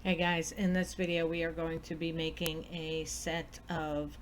Hey guys, in this video we are going to be making a set of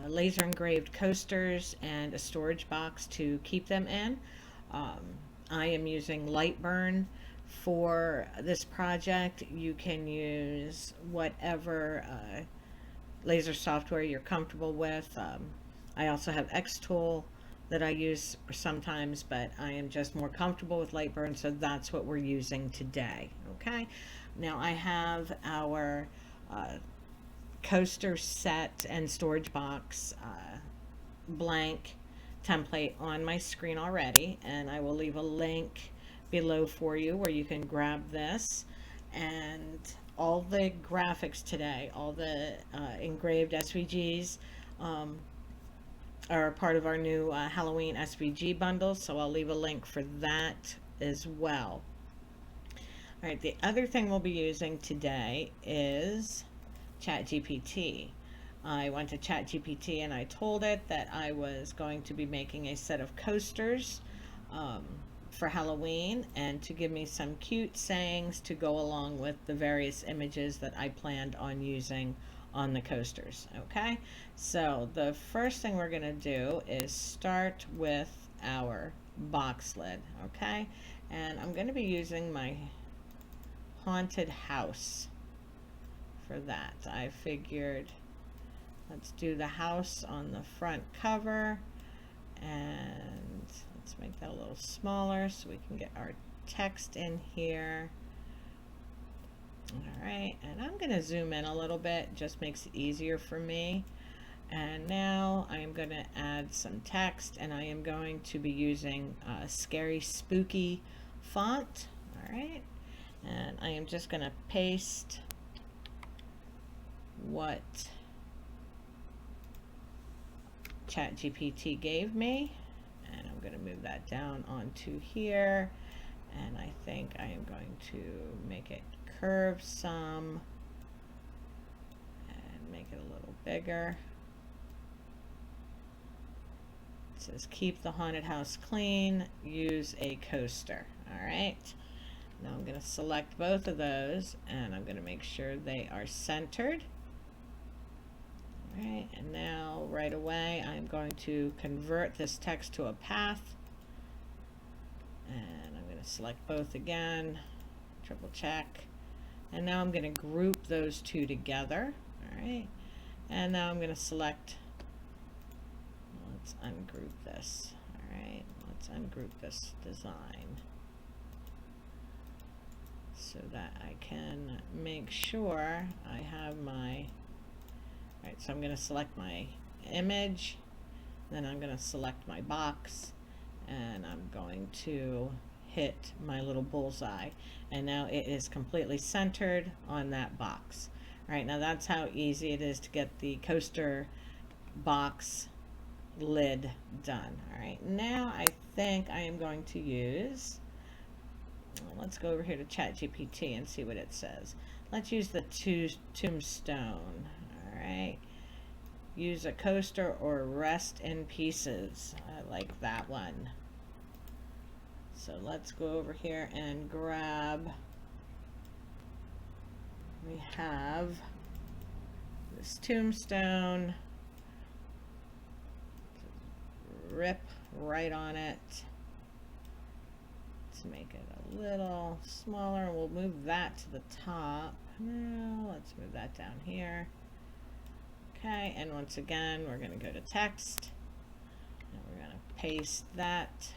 laser engraved coasters and a storage box to keep them in. Um, I am using Lightburn for this project. You can use whatever laser software you're comfortable with. I also have Xtool that I use sometimes, but I am just more comfortable with Lightburn, so that's what we're using today. Okay, now I have our uh, coaster set and storage box blank template on my screen already, and I will leave a link below for you where you can grab this. And all the graphics today, all the engraved SVGs are part of our new Halloween SVG bundle, so I'll leave a link for that as well. All right, the other thing we'll be using today is ChatGPT. I went to ChatGPT and I told it that I was going to be making a set of coasters um, for Halloween, and to give me some cute sayings to go along with the various images that I planned on using on the coasters. Okay, so the first thing we're going to do is start with our box lid. Okay, and I'm going to be using my haunted house for that. I figured let's do the house on the front cover, and let's make that a little smaller so we can get our text in here. All right, and I'm going to zoom in a little bit, just makes it easier for me. And now I am going to add some text, and I am going to be using a scary spooky font. All right, and I am just going to paste what ChatGPT gave me, and I'm going to move that down onto here, and I think I am going to make it curve some and make it a little bigger. It says keep the haunted house clean, use a coaster. All right, now I'm going to select both of those, and I'm going to make sure they are centered. All right, and now right away I'm going to convert this text to a path, and I'm going to select both again, triple check, and now I'm going to group those two together. All right, and now I'm going to select, let's ungroup this. All right, let's ungroup this design so that I can make sure I have my, all right, so I'm going to select my image, then I'm going to select my box, and I'm going to hit my little bullseye, and now it is completely centered on that box. All right, now that's how easy it is to get the coaster box lid done. All right, now I think I am going to use, let's go over here to ChatGPT and see what it says. Let's use the tombstone. All right, use a coaster or rest in pieces. I like that one. So let's go over here and grab, we have this tombstone, rip right on it. Let's make it a little smaller. We'll move that to the top. Now let's move that down here. Okay, and once again we're going to go to text, and we're going to paste that,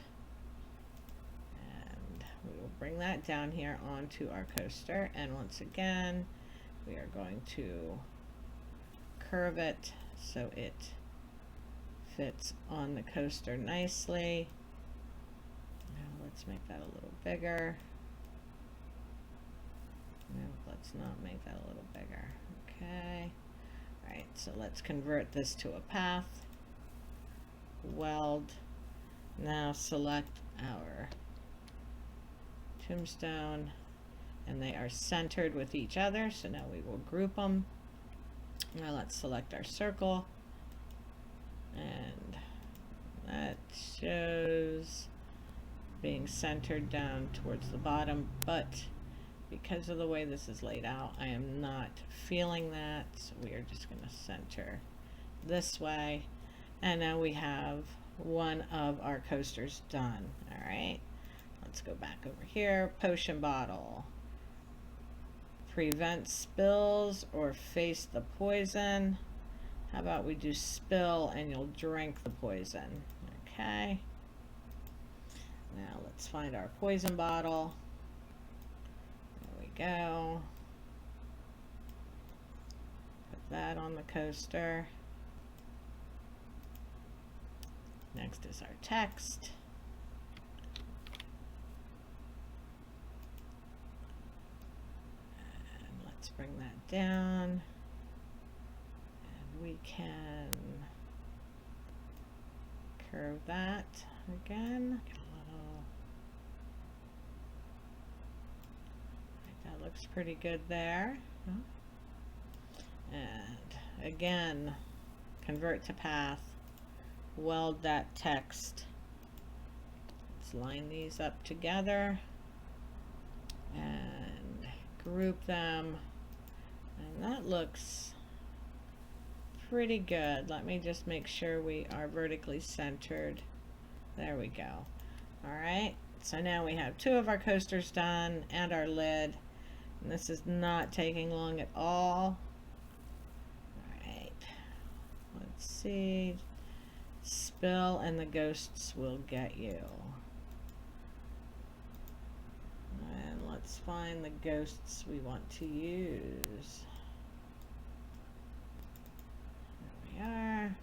and we will bring that down here onto our coaster, and once again we are going to curve it so it fits on the coaster nicely. Now let's make that a little bigger. No, let's not make that a little bigger. Okay. All right, so let's convert this to a path. Weld. Now select our tombstone, and they are centered with each other, so now we will group them. Now let's select our circle, and that shows being centered down towards the bottom, but because of the way this is laid out, I am not feeling that, so we are just going to center this way. And now we have one of our coasters done. All right, let's go back over here. Potion bottle. Prevent spills or face the poison. How about we do spill and you'll drink the poison. Okay. Now let's find our poison bottle. There we go. Put that on the coaster. Next is our text. And let's bring that down. And we can curve that again. Get a little, right, that looks pretty good there. And again, convert to path. Weld that text. Let's line these up together and group them, and that looks pretty good. Let me just make sure we are vertically centered. There we go. All right, so now we have two of our coasters done and our lid, and this is not taking long at all. All right, let's see. Spill and the ghosts will get you. And let's find the ghosts we want to use. There we are.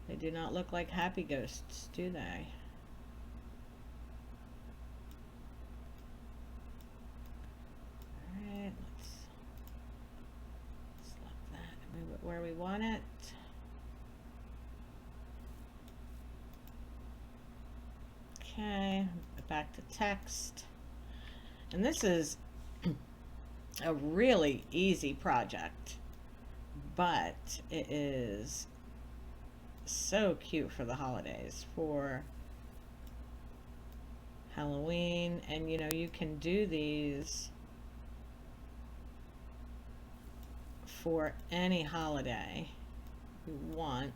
They do not look like happy ghosts, do they? Alright, let's select that and move it where we want it. Okay, back to text. And this is a really easy project, but it is so cute for the holidays, for Halloween. And you know, you can do these for any holiday you want.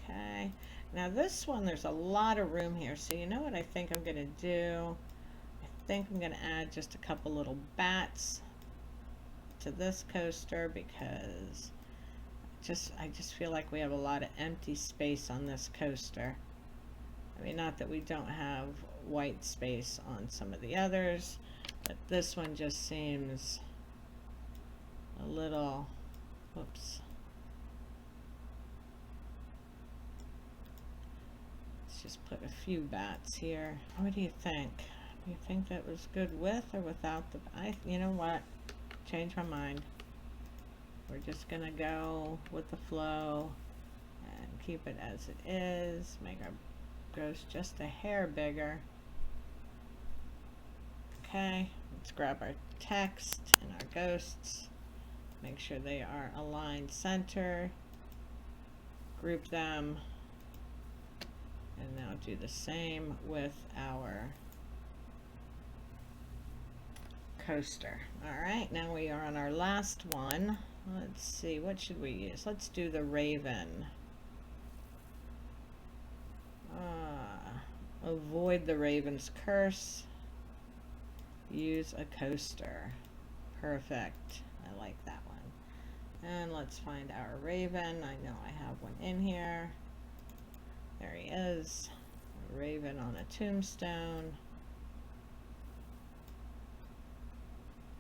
Okay, now this one, there's a lot of room here, so you know what I think I'm going to do? I think I'm going to add just a couple little bats to this coaster, because I just feel like we have a lot of empty space on this coaster. I mean, not that we don't have white space on some of the others, but this one just seems a little, whoops. Just put a few bats here. What do you think? Do you think that was good with or without the, you know what? Change my mind. We're just gonna go with the flow and keep it as it is. Make our ghost just a hair bigger. Okay, let's grab our text and our ghosts. Make sure they are aligned center. Group them. And now do the same with our coaster. All right, now we are on our last one. Let's see, what should we use? Let's do the Raven. Avoid the Raven's curse. Use a coaster. Perfect. I like that one. And let's find our Raven. I know I have one in here. There he is, a raven on a tombstone.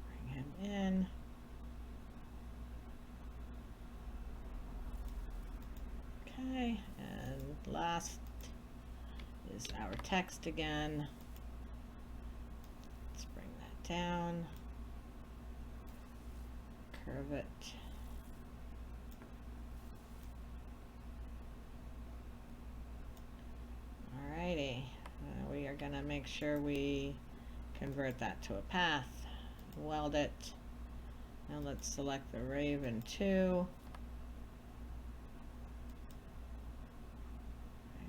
Bring him in. Okay, and last is our text again. Let's bring that down, curve it. Alrighty, we are going to make sure we convert that to a path, weld it. Now let's select the Raven 2.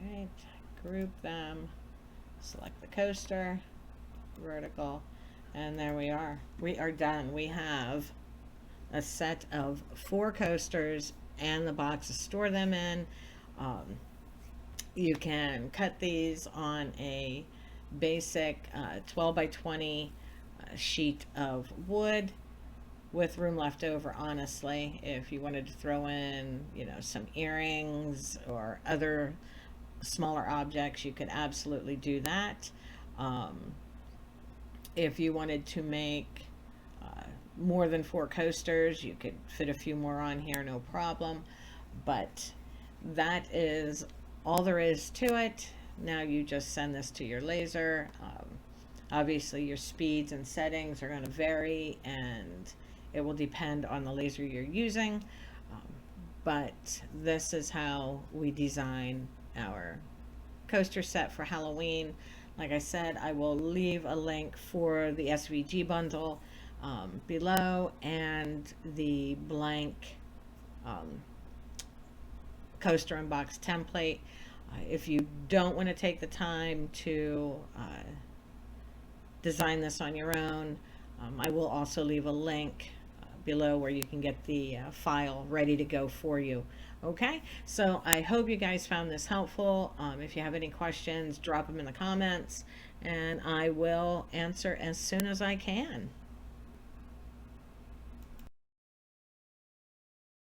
Alright, group them, select the coaster, vertical, and there we are. We are done. We have a set of 4 coasters and the box to store them in. You can cut these on a basic 12 by 20 sheet of wood with room left over. Honestly, if you wanted to throw in, you know, some earrings or other smaller objects, you could absolutely do that. If you wanted to make more than 4 coasters, you could fit a few more on here, no problem. But that is all there is to it. Now you just send this to your laser. Obviously your speeds and settings are going to vary, and it will depend on the laser you're using. But this is how we design our coaster set for Halloween. Like I said, I will leave a link for the SVG bundle below, and the blank coaster and box template. If you don't want to take the time to design this on your own, I will also leave a link below where you can get the file ready to go for you. Okay, so I hope you guys found this helpful. If you have any questions, drop them in the comments, and I will answer as soon as I can.